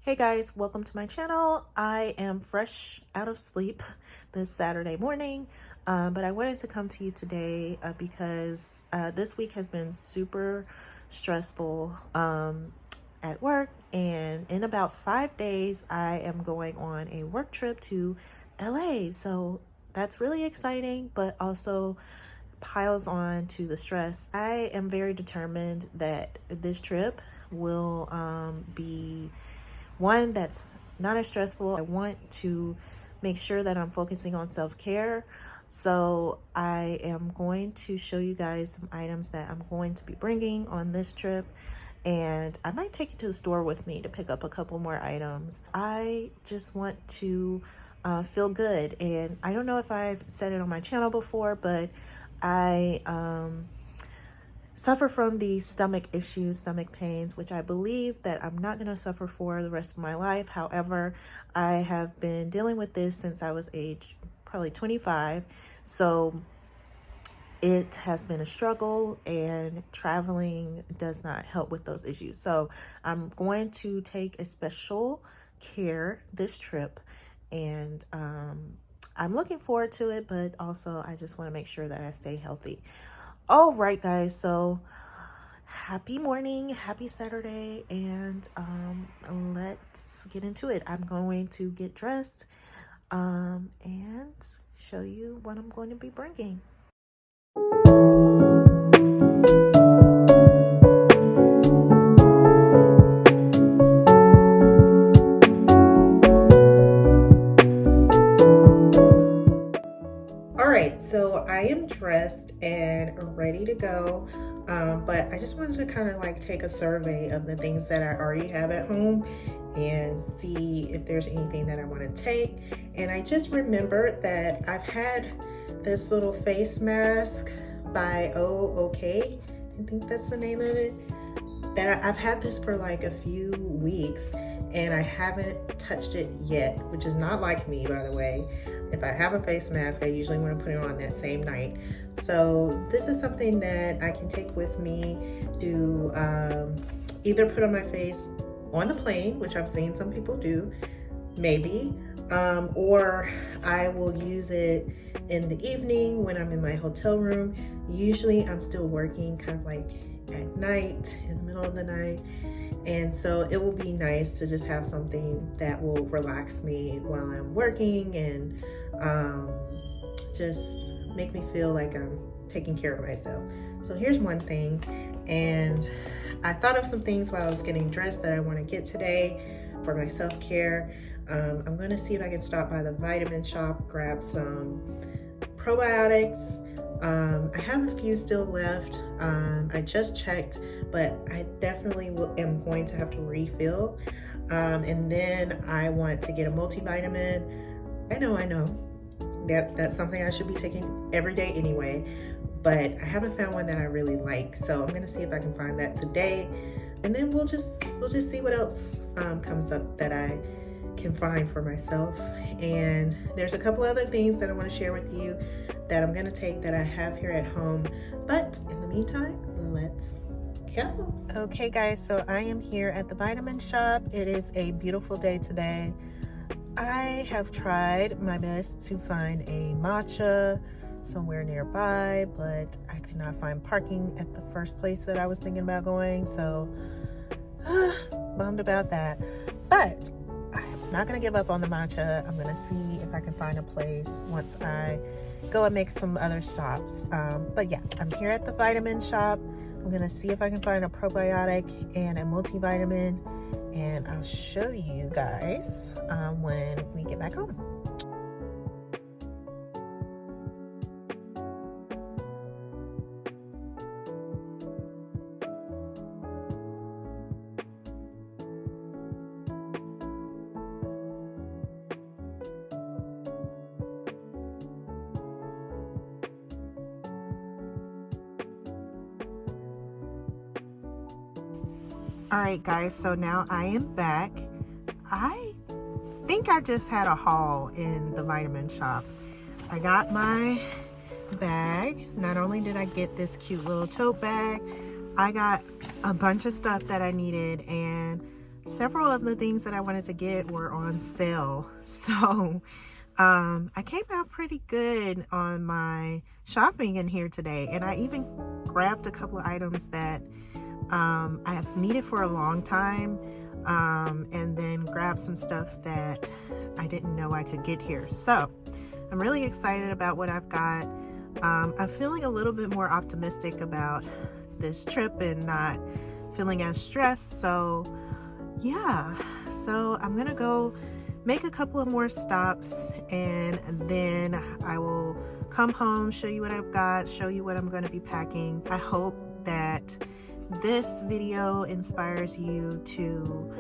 Hey guys, welcome to my channel. I am fresh out of sleep this Saturday morning, but I wanted to come to you today because this week has been super stressful at work, and in about 5 days I am going on a work trip to LA. So that's really exciting, but also piles on to the stress. I am very determined that this trip will be one that's not as stressful. I want to make sure that I'm focusing on self-care. So I am going to show you guys some items that I'm going to be bringing on this trip. And I might take it to the store with me to pick up a couple more items. I just want to feel good. And I don't know if I've said it on my channel before, but I suffer from these stomach issues, stomach pains, which I believe that I'm not going to suffer for the rest of my life. However, I have been dealing with this since I was age probably 25. So it has been a struggle, and traveling does not help with those issues. So I'm going to take a special care this trip, and I'm looking forward to it, but also I just want to make sure that I stay healthy. All right, guys, so happy morning, happy Saturday, and let's get into it. I'm going to get dressed and show you what I'm going to be bringing. All right, so I am dressed and ready to go, but I just wanted to kind of like take a survey of the things that I already have at home and see if there's anything that I want to take. And I just remembered that I've had this little face mask by OK. I think that's the name of it. That I've had this for like a few weeks and I haven't touched it yet, which is not like me, by the way. If I have a face mask, I usually want to put it on that same night. So this is something that I can take with me to either put on my face on the plane, which I've seen some people do, maybe, or I will use it in the evening when I'm in my hotel room. Usually I'm still working kind of like at night, in the middle of the night. And so it will be nice to just have something that will relax me while I'm working and just make me feel like I'm taking care of myself. So here's one thing, and I thought of some things while I was getting dressed that I want to get today for my self-care. I'm going to see if I can stop by the vitamin shop, grab some probiotics. I have a few still left. I just checked, but I definitely am going to have to refill. And then I want to get a multivitamin. I know that's something I should be taking every day anyway, but I haven't found one that I really like. So I'm gonna see if I can find that today, and then we'll just see what else comes up that I can find for myself. And there's a couple other things that I want to share with you that I'm gonna take that I have here at home. But in the meantime, let's go. Okay guys, so I am here at the vitamin shop. It is a beautiful day today. I have tried my best to find a matcha somewhere nearby, but I could not find parking at the first place that I was thinking about going, so bummed about that. But I'm not gonna give up on the matcha. I'm gonna see if I can find a place once I go and make some other stops. But yeah, I'm here at the vitamin shop. I'm gonna see if I can find a probiotic and a multivitamin, and I'll show you guys when we get back home. All right guys, so now I am back. I think I just had a haul in the vitamin shop. I got my bag. Not only did I get this cute little tote bag, I got a bunch of stuff that I needed, and several of the things that I wanted to get were on sale. So I came out pretty good on my shopping in here today, and I even grabbed a couple of items that I have needed for a long time, and then grabbed some stuff that I didn't know I could get here. So I'm really excited about what I've got. I'm feeling a little bit more optimistic about this trip and not feeling as stressed. So yeah, so I'm gonna go make a couple of more stops, and then I will come home, show you what I've got, show you what I'm going to be packing. I hope that this video inspires you to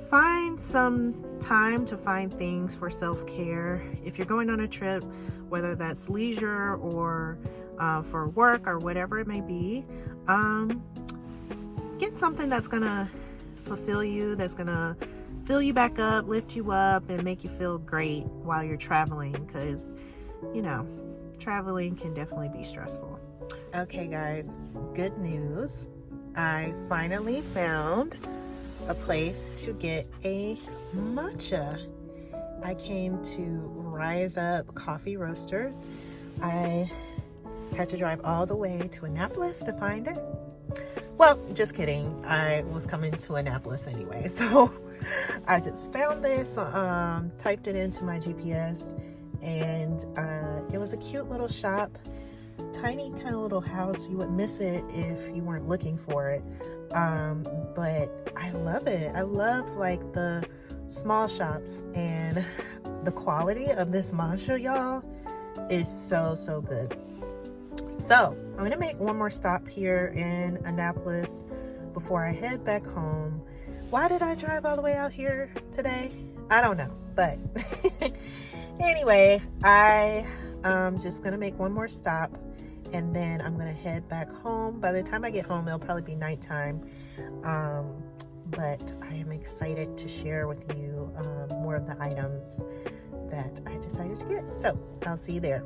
find some time to find things for self-care. If you're going on a trip, whether that's leisure or for work or whatever it may be, get something that's gonna fulfill you, that's gonna fill you back up, lift you up, and make you feel great while you're traveling, because you know, traveling can definitely be stressful. Okay guys, good news. I finally found a place to get a matcha. I came to Rise Up Coffee Roasters. I had to drive all the way to Annapolis to find it. Well, just kidding. I was coming to Annapolis anyway, so I just found this, typed it into my GPS, and it was a cute little shop, tiny kind of little house. You would miss it if you weren't looking for it, but I love it. I love like the small shops, and the quality of this matcha, y'all, is so good. So I'm gonna make one more stop here in Annapolis before I head back home. Why did I drive all the way out here today? I don't know, but anyway, I'm just gonna make one more stop, and then I'm gonna head back home. By the time I get home, it'll probably be nighttime, but I am excited to share with you more of the items that I decided to get. So I'll see you there.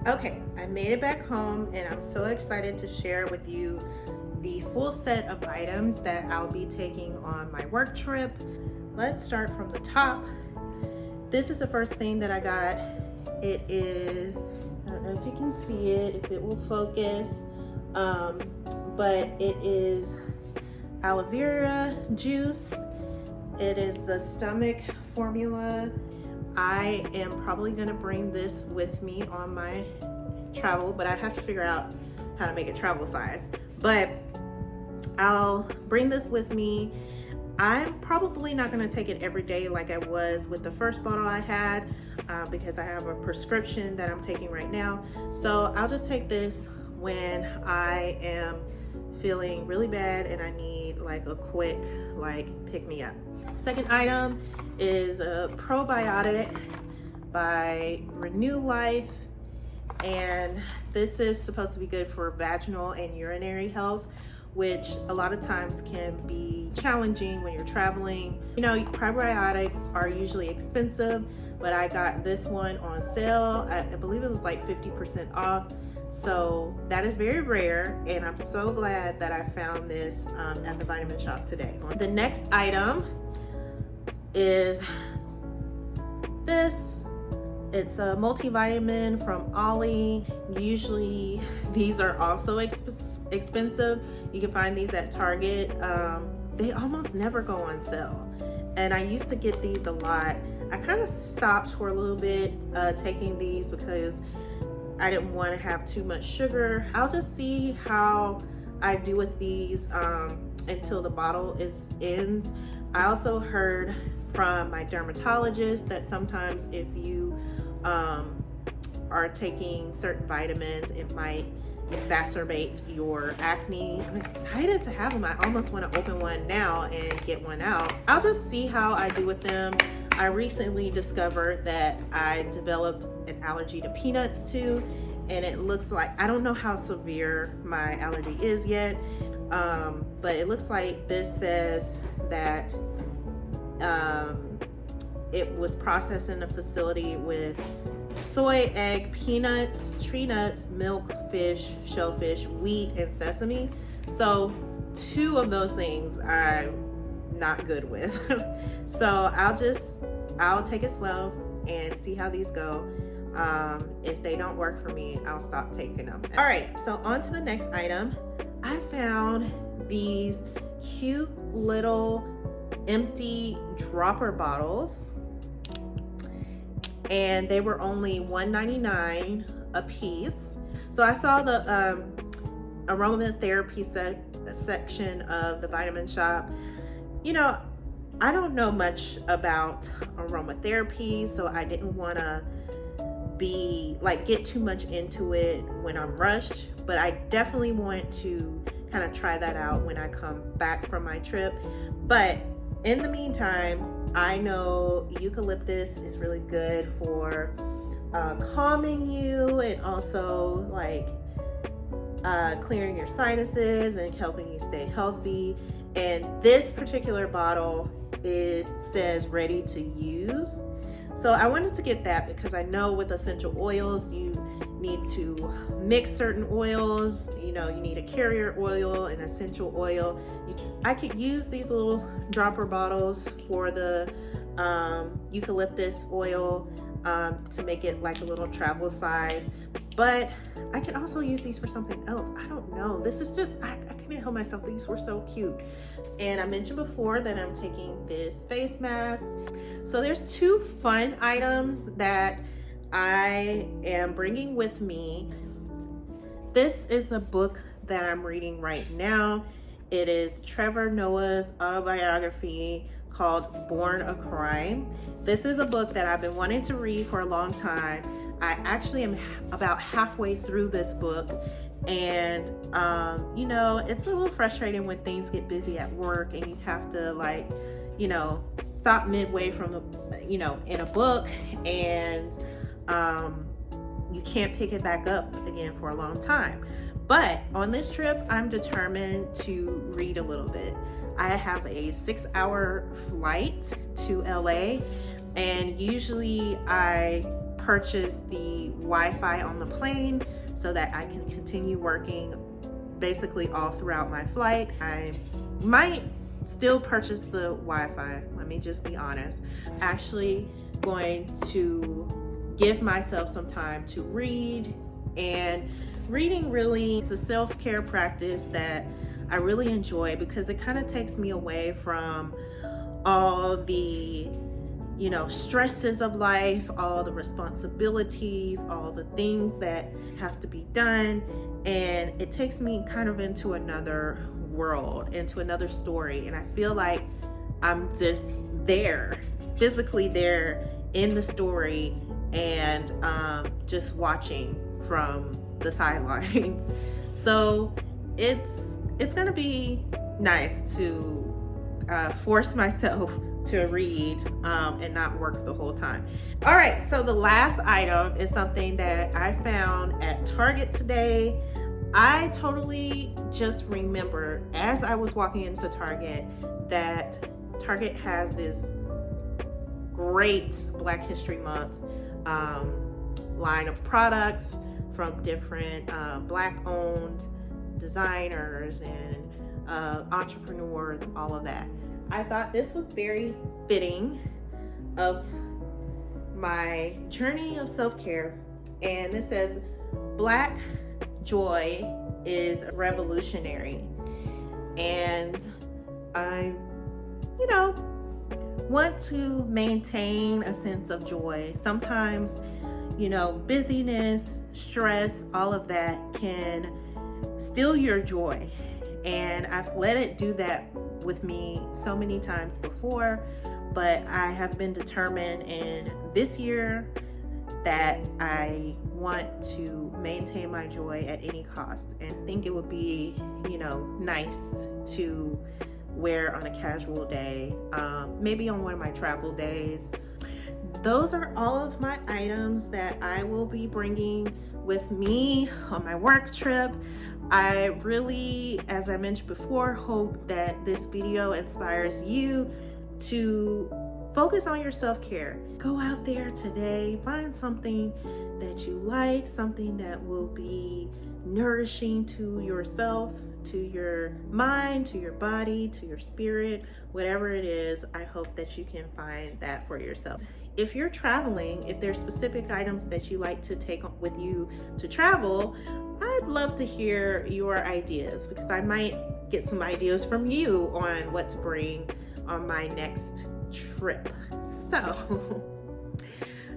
Okay, I made it back home, and I'm so excited to share with you the full set of items that I'll be taking on my work trip. Let's start from the top. This is the first thing that I got. It is, I don't know if you can see it, if it will focus, but it is aloe vera juice. It is the stomach formula. I am probably gonna bring this with me on my travel, but I have to figure out how to make it travel size. But I'll bring this with me. I'm probably not gonna take it every day like I was with the first bottle I had, because I have a prescription that I'm taking right now. So I'll just take this when I am feeling really bad and I need like a quick pick me up. Second item is a probiotic by Renew Life, and this is supposed to be good for vaginal and urinary health, which a lot of times can be challenging when you're traveling. You know, probiotics are usually expensive, but I got this one on sale. I believe it was like 50% off. So that is very rare, and I'm so glad that I found this at the vitamin shop today. The next item is this. It's a multivitamin from Ollie. Usually these are also expensive. You can find these at Target. They almost never go on sale, and I used to get these a lot. I kind of stopped for a little bit taking these because I didn't want to have too much sugar. I'll just see how I do with these until the bottle ends. I also heard from my dermatologist that sometimes if you are taking certain vitamins, it might exacerbate your acne. I'm excited to have them. I almost want to open one now and get one out. I'll just see how I do with them. I recently discovered that I developed an allergy to peanuts too, and it looks like, I don't know how severe my allergy is yet, but it looks like this says that it was processed in a facility with soy, egg, peanuts, tree nuts, milk, fish, shellfish, wheat, and sesame. So 2 of those things I not good with. So I'll take it slow and see how these go. If they don't work for me, I'll stop taking them. All right, so on to the next item. I found these cute little empty dropper bottles, and they were only $1.99 a piece. So I saw the aromatherapy section of the Vitamin Shop. You know, I don't know much about aromatherapy, so I didn't want to get too much into it when I'm rushed, but I definitely want to kind of try that out when I come back from my trip. But in the meantime, I know eucalyptus is really good for calming you, and also like clearing your sinuses and helping you stay healthy. And this particular bottle, it says ready to use. So I wanted to get that because I know with essential oils, you need to mix certain oils. You know, you need a carrier oil, an essential oil. I could use these little dropper bottles for the eucalyptus oil to make it like a little travel size. But I can also use these for something else. I don't know. This is just, I couldn't help myself. These were so cute. And I mentioned before that I'm taking this face mask. So there's two fun items that I am bringing with me. This is the book that I'm reading right now. It is Trevor Noah's autobiography called Born a Crime. This is a book that I've been wanting to read for a long time. I actually am about halfway through this book, and you know, it's a little frustrating when things get busy at work and you have to stop midway from in a book, and you can't pick it back up again for a long time. But on this trip, I'm determined to read a little bit. I have a 6-hour flight to LA, and usually I purchase the Wi-Fi on the plane so that I can continue working basically all throughout my flight. I might still purchase the Wi-Fi, let me just be honest. Actually going to give myself some time to read, and reading really, it's a self-care practice that I really enjoy because it kind of takes me away from all the stresses of life, all the responsibilities, all the things that have to be done. And it takes me kind of into another world, into another story. And I feel like I'm just there, physically there in the story, and just watching from the sidelines. So it's gonna be nice to force myself to read and not work the whole time. All right, so the last item is something that I found at Target today. I totally just remembered as I was walking into Target that Target has this great Black History Month line of products from different Black-owned designers and entrepreneurs, all of that. I thought this was very fitting of my journey of self-care. And this says, Black joy is revolutionary. And I, want to maintain a sense of joy. Sometimes, busyness, stress, all of that can steal your joy. And I've let it do that with me so many times before, but I have been determined in this year that I want to maintain my joy at any cost, and think it would be, nice to wear on a casual day, maybe on one of my travel days. Those are all of my items that I will be bringing with me on my work trip. I really, as I mentioned before, hope that this video inspires you to focus on your self-care. Go out there today, find something that you like, something that will be nourishing to yourself, to your mind, to your body, to your spirit, whatever it is. I hope that you can find that for yourself. If you're traveling, if there's specific items that you like to take with you to travel, I'd love to hear your ideas, because I might get some ideas from you on what to bring on my next trip. So,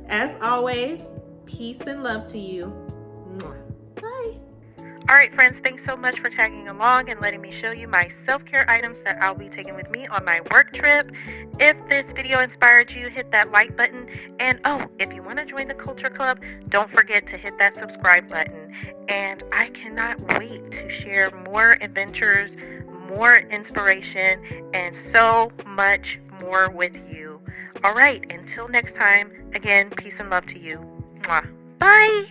as always, peace and love to you. Bye. All right, friends, thanks so much for tagging along and letting me show you my self-care items that I'll be taking with me on my work trip. If this video inspired you, hit that like button. And if you want to join the Culture Club, don't forget to hit that subscribe button. And I cannot wait to share more adventures, more inspiration, and so much more with you. All right, until next time, again, peace and love to you. Mwah. Bye.